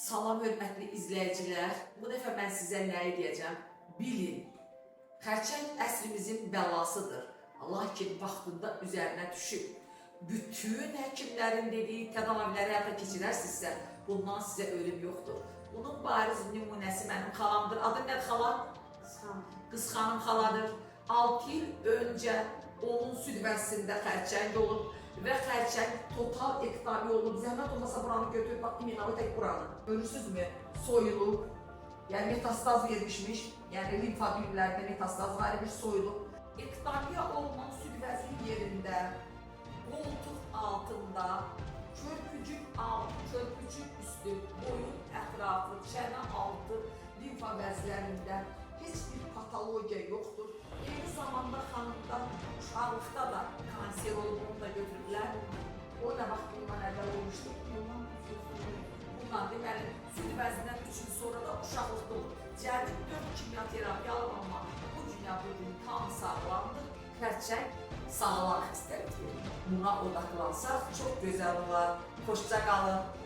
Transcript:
Salam hörmətli izləyicilər, bu dəfə mən sizə nəyi deyəcəm? Bilin, xərçəng əsrimizin bəlasıdır. Lakin vaxtında üzərinə düşüb. Bütün həkimlərin dediyi tədaviləri həyata keçirərsinizsə, bundan sizə ölüm yoxdur. Bunun bariz nümunəsi mənim xalamdır. Adı nədir xala? Qızxanım xaladır. 6 il öncə onun süd vəsində xərçəng olub və xərçəng total ektavi olub. Zəhmət olmasa buranı götürüb, bax, iminalı tək buranı. Görürsünüzmü? Soyulub, yəni metastaz vermişmiş, yəni limfa düyünlərində metastaz var imiş, soyulub. Ektaviya olunan süd vəzi yerində, qoltuq altında, körpücük altı, körpücük üstü, boyun ətrafı, çənə altı limfa vəzlərində heç bir patologiya yoxdur. Eyni zamanda xanımda, uşaqlıqda da kanser olub, onu da götürürlər. O nə vaxt bundan əvvəl olmuşdur? Bundan deməli, süd vəzindən 3 il sonra da uşaqlıqda olur. Cəmi 4 kimyaterapiya alıb, amma bu dünya bugün tam sağlamdır. Xərçəng sağlam xəstəlikdir. Buna odaklansaq çox gözəl olar. Xoşça qalın.